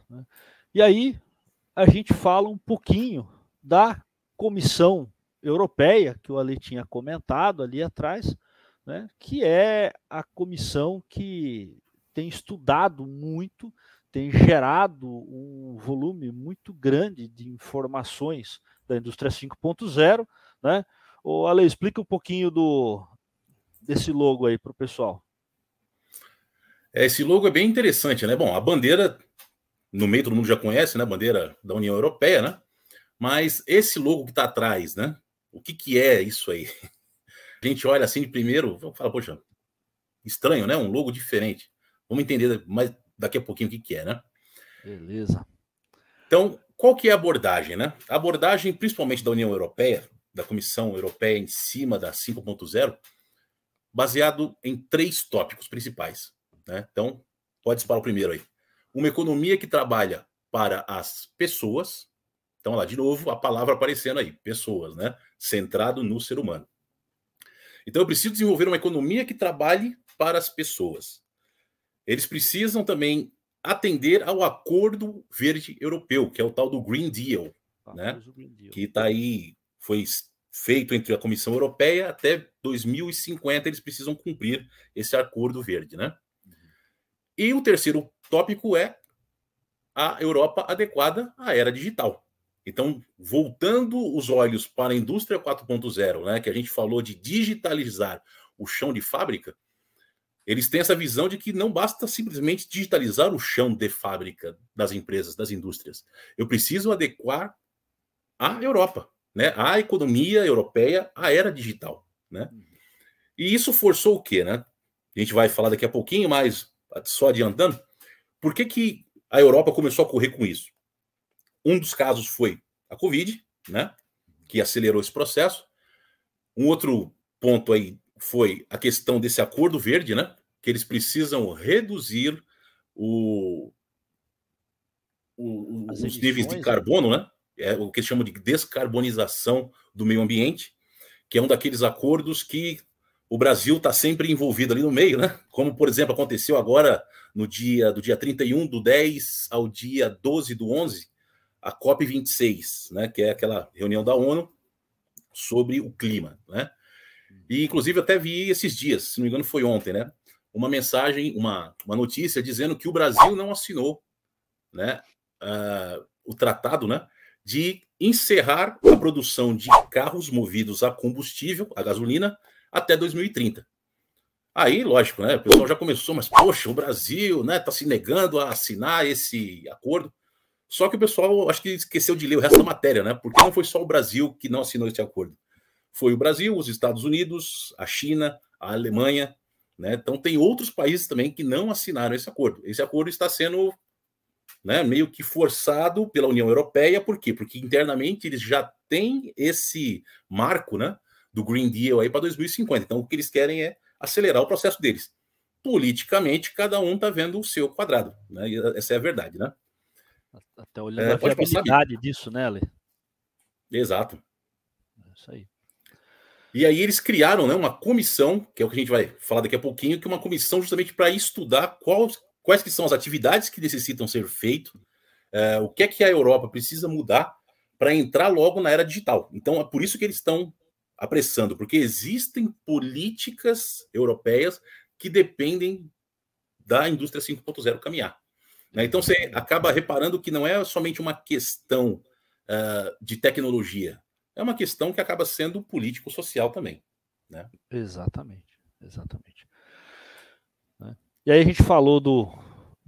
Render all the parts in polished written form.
né? E aí a gente fala um pouquinho da Comissão Europeia, que o Ale tinha comentado ali atrás, né, que é a comissão que tem estudado muito, tem gerado um volume muito grande de informações da indústria 5.0, né? O Ale, explica um pouquinho desse logo aí para o pessoal. Esse logo é bem interessante, né? Bom, a bandeira, no meio todo mundo já conhece, né? A bandeira da União Europeia, né? Mas esse logo que está atrás, né? O que é isso aí? A gente olha assim de primeiro, fala, poxa, estranho, né? Um logo diferente. Vamos entender mais daqui a pouquinho o que é, né? Beleza. Então, qual que é a abordagem, né? A abordagem, principalmente da União Europeia, da Comissão Europeia em cima da 5.0, baseado em 3 tópicos principais, né? Então, pode disparar o primeiro aí. Uma economia que trabalha para as pessoas. Então, lá de novo, a palavra aparecendo aí, pessoas, né? Centrado no ser humano. Então, eu preciso desenvolver uma economia que trabalhe para as pessoas. Eles precisam também atender ao Acordo Verde Europeu, que é o tal do Green Deal, né? Que está aí, foi feito entre a Comissão Europeia até 2050, eles precisam cumprir esse Acordo Verde, né? E o terceiro tópico é a Europa adequada à era digital. Então, voltando os olhos para a indústria 4.0, né, que a gente falou de digitalizar o chão de fábrica, eles têm essa visão de que não basta simplesmente digitalizar o chão de fábrica das empresas, das indústrias. Eu preciso adequar a Europa, né, a economia europeia à era digital, né? E isso forçou o quê, né? A gente vai falar daqui a pouquinho, mas só adiantando, por que a Europa começou a correr com isso? Um dos casos foi a Covid, né, que acelerou esse processo. Um outro ponto aí foi a questão desse acordo verde, né, que eles precisam reduzir os níveis de carbono, né, é o que eles chamam de descarbonização do meio ambiente, que é um daqueles acordos que o Brasil está sempre envolvido ali no meio, né? Como, por exemplo, aconteceu agora do dia 31/10 ao dia 12/11, a COP26, né? Que é aquela reunião da ONU sobre o clima, né? E, inclusive, até vi esses dias, se não me engano foi ontem, né? Uma mensagem, uma notícia dizendo que o Brasil não assinou, né, o tratado, né, de encerrar a produção de carros movidos a combustível, a gasolina, até 2030. Aí, lógico, né, o pessoal já começou, mas, poxa, o Brasil, né, tá se negando a assinar esse acordo. Só que o pessoal, acho que esqueceu de ler o resto da matéria, né, porque não foi só o Brasil que não assinou esse acordo. Foi o Brasil, os Estados Unidos, a China, a Alemanha, né, então tem outros países também que não assinaram esse acordo. Esse acordo está sendo, né, meio que forçado pela União Europeia. Por quê? Porque internamente eles já têm esse marco, né, do Green Deal aí para 2050. Então, o que eles querem é acelerar o processo deles. Politicamente, cada um está vendo o seu quadrado, né? E essa é a verdade, né? Até olhando a viabilidade disso, né, Ale? Exato. É isso aí. E aí eles criaram, né, uma comissão, que é o que a gente vai falar daqui a pouquinho, que é uma comissão justamente para estudar quais que são as atividades que necessitam ser feitas, o que é que a Europa precisa mudar para entrar logo na era digital. Então, é por isso que eles estão apressando, porque existem políticas europeias que dependem da indústria 5.0 caminhar, né? Então, você acaba reparando que não é somente uma questão de tecnologia, é uma questão que acaba sendo político-social também, né? Exatamente, exatamente. E aí a gente falou do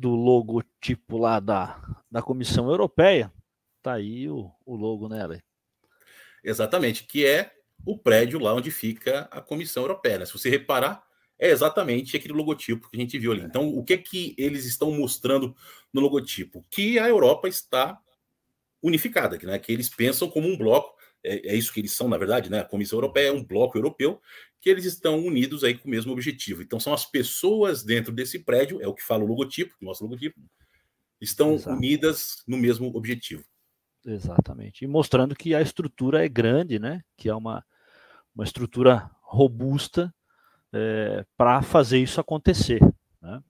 logotipo lá da Comissão Europeia, tá aí o logo, né, Ale? Exatamente, que é o prédio lá onde fica a Comissão Europeia, né? Se você reparar, é exatamente aquele logotipo que a gente viu ali. Então, o que é que eles estão mostrando no logotipo? Que a Europa está unificada, né? Que eles pensam como um bloco, é isso que eles são, na verdade, né? A Comissão Europeia é um bloco europeu, que eles estão unidos aí com o mesmo objetivo. Então, são as pessoas dentro desse prédio, é o que fala o logotipo, que mostra o logotipo, estão unidas no mesmo objetivo. Exatamente. E mostrando que a estrutura é grande, né? Que é uma estrutura robusta para fazer isso acontecer, né?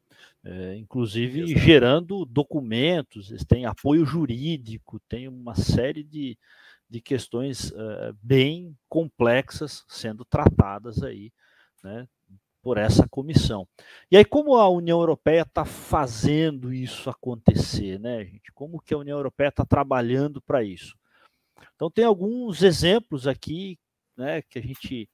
Inclusive gerando documentos, eles têm apoio jurídico, tem uma série de questões bem complexas sendo tratadas aí, né, por essa comissão. E aí, como a União Europeia está fazendo isso acontecer, né, gente? Como que a União Europeia está trabalhando para isso? Então, tem alguns exemplos aqui, né, que a gente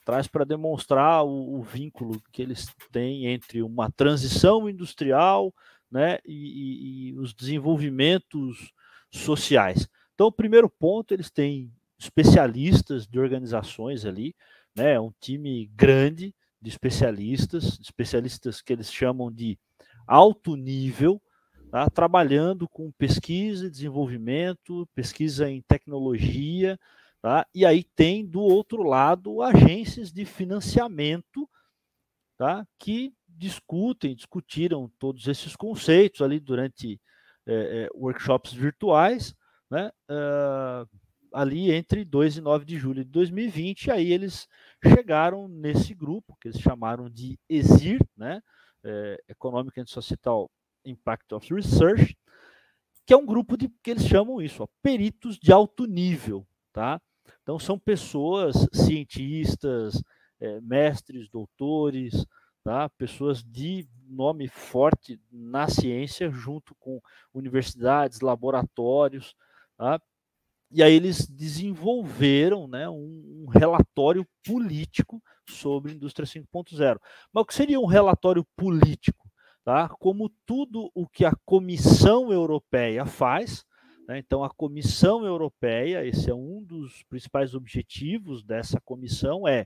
traz para demonstrar o vínculo que eles têm entre uma transição industrial, né, e os desenvolvimentos sociais. Então, o primeiro ponto, eles têm especialistas de organizações ali, né, um time grande de especialistas que eles chamam de alto nível, tá, trabalhando com pesquisa e desenvolvimento, pesquisa em tecnologia, tá, e aí tem do outro lado agências de financiamento, tá, que discutiram todos esses conceitos ali durante workshops virtuais, né, ali entre 2 e 9 de julho de 2020, e aí eles chegaram nesse grupo, que eles chamaram de ESIR, né, Economic and Societal Impact of Research, que é um grupo que eles chamam isso, ó, peritos de alto nível, tá? Então são pessoas, cientistas, mestres, doutores, tá? Pessoas de nome forte na ciência, junto com universidades, laboratórios, tá? E aí eles desenvolveram, né, um relatório político sobre a indústria 5.0. Mas o que seria um relatório político? Tá? Como tudo o que a Comissão Europeia faz, né? Então a Comissão Europeia, esse é um dos principais objetivos dessa comissão, é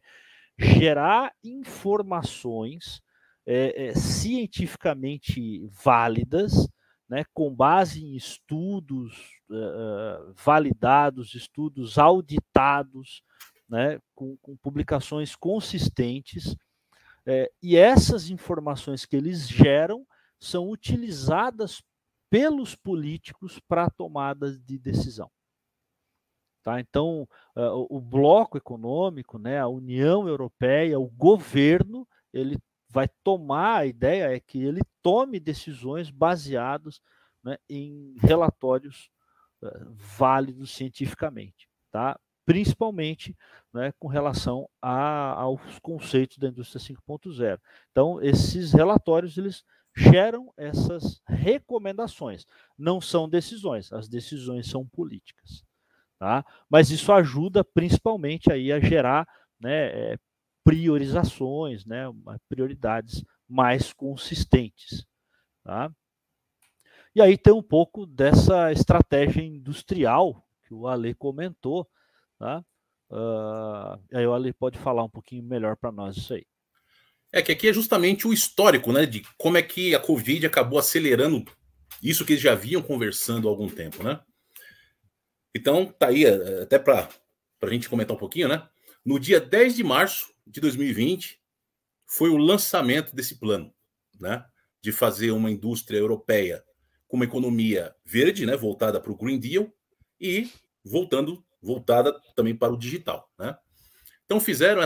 gerar informações cientificamente válidas, né, com base em estudos validados, estudos auditados, né, com publicações consistentes, e essas informações que eles geram são utilizadas pelos políticos para tomadas de decisão. Tá? Então, o bloco econômico, né, a União Europeia, o governo, ele vai tomar, a ideia é que ele tome decisões baseadas, né, em relatórios válidos cientificamente, tá? Principalmente, né, com relação aos conceitos da indústria 5.0. Então, esses relatórios, eles geram essas recomendações. Não são decisões, as decisões são políticas. Tá? Mas isso ajuda principalmente aí a gerar, né, priorizações, né, prioridades mais consistentes. Tá? E aí tem um pouco dessa estratégia industrial que o Ale comentou. Tá? Aí o Ale pode falar um pouquinho melhor para nós isso aí. É que aqui é justamente o histórico, né, de como é que a Covid acabou acelerando isso que eles já vinham conversando há algum tempo, né? Então, tá aí, até para a gente comentar um pouquinho, né? No dia 10 de março de 2020, foi o lançamento desse plano, né? De fazer uma indústria europeia com uma economia verde, né? Voltada para o Green Deal e voltada também para o digital, né? Então fizeram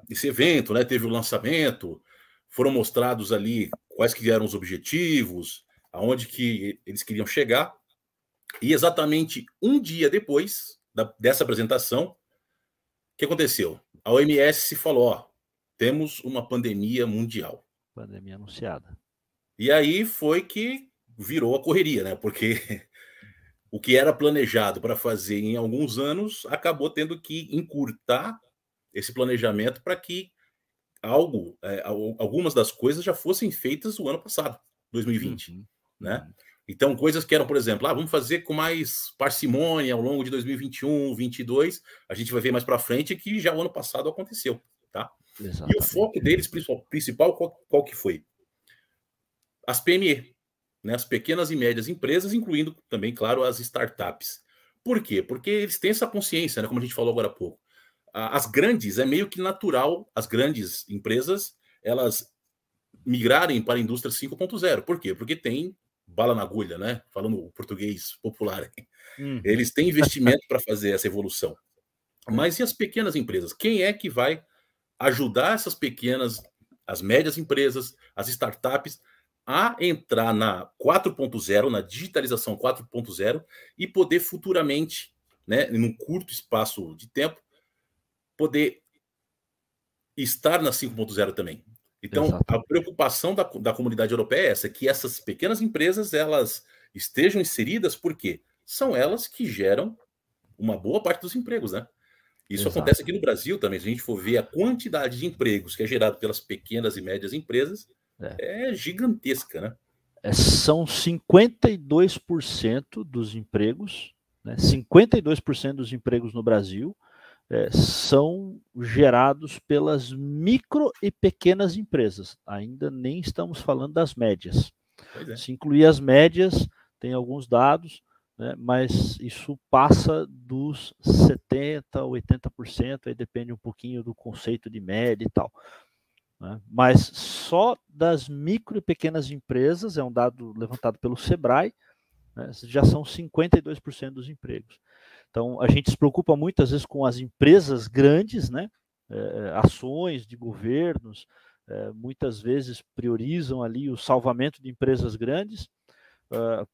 esse evento, né? Teve o lançamento, foram mostrados ali quais que eram os objetivos, aonde que eles queriam chegar. E exatamente um dia depois dessa apresentação, o que aconteceu? A OMS falou, ó, temos uma pandemia mundial. Pandemia anunciada. E aí foi que virou a correria, né? Porque o que era planejado para fazer em alguns anos acabou tendo que encurtar esse planejamento para que algumas das coisas já fossem feitas o ano passado, 2020, né? Então, coisas que eram, por exemplo, vamos fazer com mais parcimônia ao longo de 2021, 2022, a gente vai ver mais para frente que já o ano passado aconteceu, tá? Exatamente. E o foco deles, principal, qual que foi? As PME, né? As pequenas e médias empresas, incluindo também, claro, as startups. Por quê? Porque eles têm essa consciência, né? Como a gente falou agora há pouco. As grandes, é meio que natural, as grandes empresas, elas migrarem para a indústria 5.0. Por quê? Porque tem bala na agulha, né? Falando o português popular. Eles têm investimento para fazer essa evolução. Mas e as pequenas empresas? Quem é que vai ajudar essas pequenas, as médias empresas, as startups, a entrar na 4.0, na digitalização 4.0 e poder futuramente, né, num curto espaço de tempo, poder estar na 5.0 também. Então, Exatamente. a preocupação da comunidade europeia é essa, que essas pequenas empresas elas estejam inseridas, porque são elas que geram uma boa parte dos empregos, né? Isso Exato. acontece aqui no Brasil também. Se a gente for ver a quantidade de empregos que é gerado pelas pequenas e médias empresas, é gigantesca, né? São 52% dos empregos, né? 52% dos empregos no Brasil são gerados pelas micro e pequenas empresas. Ainda nem estamos falando das médias. Se incluir as médias, tem alguns dados, né, mas isso passa dos 70%, 80%, aí depende um pouquinho do conceito de média e tal. Né? Mas só das micro e pequenas empresas, é um dado levantado pelo Sebrae, né, já são 52% dos empregos. Então, a gente se preocupa muitas vezes com as empresas grandes, né? Ações de governos, muitas vezes priorizam ali o salvamento de empresas grandes,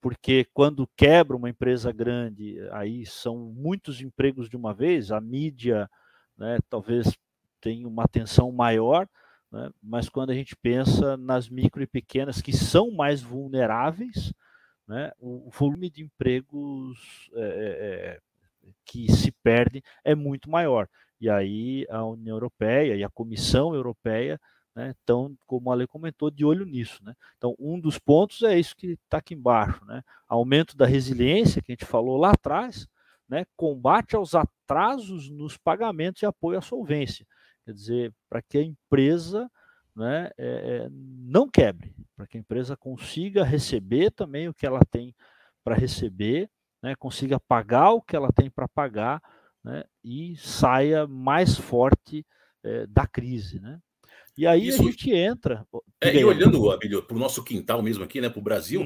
porque quando quebra uma empresa grande, aí são muitos empregos de uma vez, a mídia, né, talvez tenha uma atenção maior, né, mas quando a gente pensa nas micro e pequenas, que são mais vulneráveis, né, o volume de empregos que se perde é muito maior. E aí a União Europeia e a Comissão Europeia, né, estão, como a Lei comentou, de olho nisso. Né? Então, um dos pontos é isso que está aqui embaixo. Né? Aumento da resiliência, que a gente falou lá atrás, né? Combate aos atrasos nos pagamentos e apoio à solvência. Quer dizer, para que a empresa, né, não quebre, para que a empresa consiga receber também o que ela tem para receber, né, consiga pagar o que ela tem para pagar, né, e saia mais forte da crise. Né? E aí Isso, a gente entra... e olhando, Abílio, para o nosso quintal mesmo aqui, né, para o Brasil,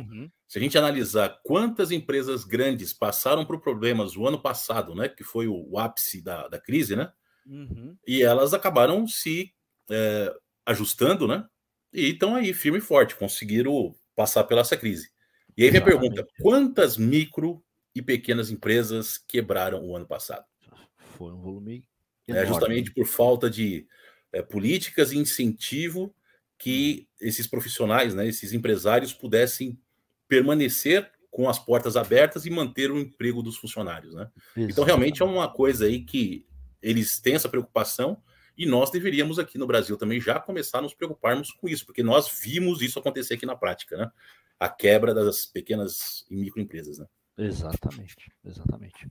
se a gente analisar quantas empresas grandes passaram por problemas o ano passado, né, que foi o ápice da crise, né, e elas acabaram se ajustando, né, e estão aí firme e forte, conseguiram passar pela essa crise. E aí vem a pergunta, quantas micro e pequenas empresas quebraram o ano passado? Foi um volume enorme. Justamente por falta de políticas e incentivo que esses profissionais, né, esses empresários pudessem permanecer com as portas abertas e manter o emprego dos funcionários, né? Então, realmente é uma coisa aí que eles têm essa preocupação e nós deveríamos aqui no Brasil também já começar a nos preocuparmos com isso, porque nós vimos isso acontecer aqui na prática, né? A quebra das pequenas e microempresas, né? Exatamente, exatamente.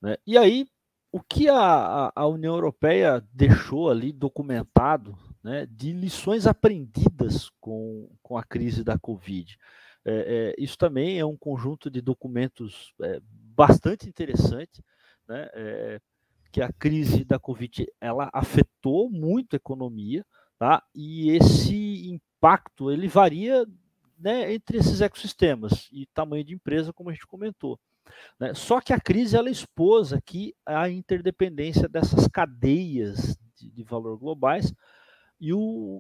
Né? E aí, o que a União Europeia deixou ali documentado, né, de lições aprendidas com a crise da Covid? Isso também é um conjunto de documentos bastante interessante, né, que a crise da Covid ela afetou muito a economia, tá? E esse impacto ele varia, né, entre esses ecossistemas e tamanho de empresa, como a gente comentou. Né? Só que a crise ela expôs aqui a interdependência dessas cadeias de valor globais e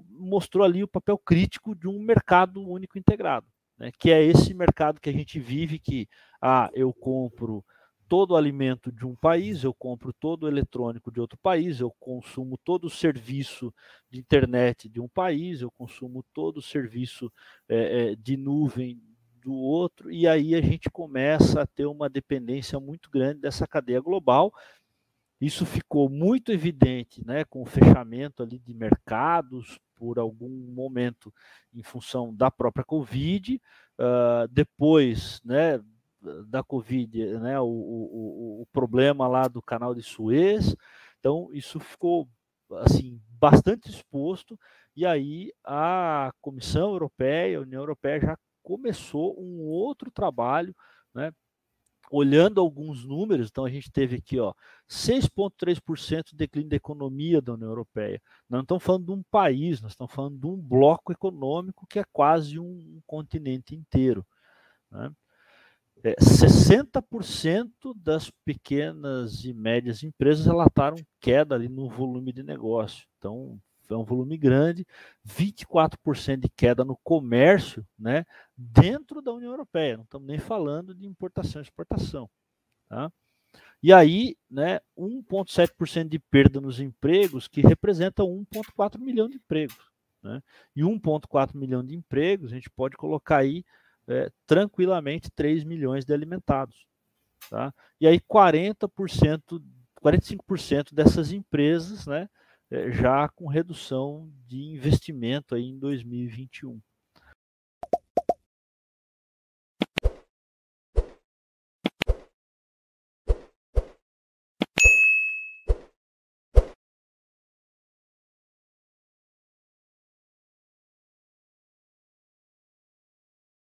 mostrou ali o papel crítico de um mercado único integrado, né? Que é esse mercado que a gente vive, que eu compro todo o alimento de um país, eu compro todo o eletrônico de outro país, eu consumo todo o serviço de internet de um país, eu consumo todo o serviço de nuvem do outro, e aí a gente começa a ter uma dependência muito grande dessa cadeia global. Isso ficou muito evidente, né, com o fechamento ali de mercados por algum momento em função da própria Covid, depois, né, da Covid, né, o problema lá do canal de Suez. Então isso ficou assim bastante exposto, e aí a Comissão Europeia, a União Europeia já começou um outro trabalho, né, olhando alguns números. Então a gente teve aqui 6,3% de declínio da economia da União Europeia. Nós não estamos falando de um país, nós estamos falando de um bloco econômico que é quase um continente inteiro. Né? 60% das pequenas e médias empresas relataram queda ali no volume de negócio. Então um volume grande, 24% de queda no comércio, né, dentro da União Europeia, não estamos nem falando de importação e exportação. Tá? E aí, né, 1,7% de perda nos empregos, que representa 1,4 milhão de empregos. Né? E 1,4 milhão de empregos, a gente pode colocar aí tranquilamente 3 milhões de alimentados. Tá? E aí 45% dessas empresas, né, já com redução de investimento aí em 2021.